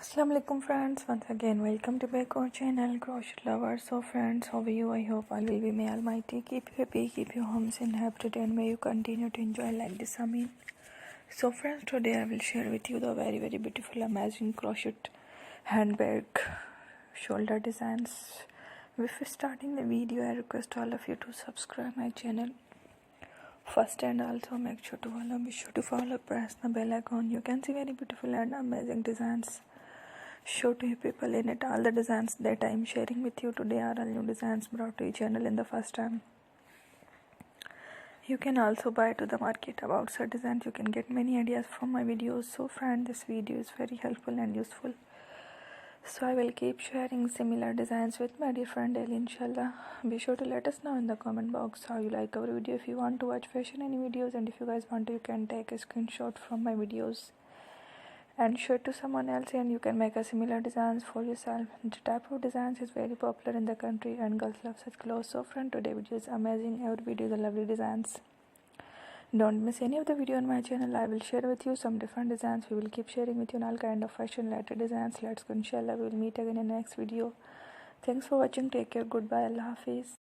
Assalamualaikum friends, once again welcome to back our channel Crochet Lovers. So friends, how are you? I hope all will be may almighty keep you happy, keep your homes in happy, and may you continue to enjoy like this. So friends, today I will share with you the very beautiful amazing crochet handbag shoulder designs. Before starting the video, I request all of you to subscribe my channel first, and also make sure to follow, press the bell icon. You can see very beautiful and amazing designs show to you people in it. All the designs that I am sharing with you today are all new designs brought to your channel in the first time. You can also buy to the market about such designs. You can get many ideas from my videos. So friend, this video is very helpful and useful, so I will keep sharing similar designs with my dear friend daily, inshallah. Be sure to let us know in the comment box how you like our video. If you want to watch fashion any videos, and if you guys want to, you can take a screenshot from my videos and share to someone else, and you can make a similar designs for yourself. The type of designs is very popular in the country and girls love such clothes. So friend, today video is amazing. Every video is a lovely designs. Don't miss any of the video on my channel. I will share with you some different designs. We will keep sharing with you all kind of fashion related designs. Let's go, inshallah. We will meet again in the next video. Thanks for watching. Take care. Goodbye. Allah Hafiz.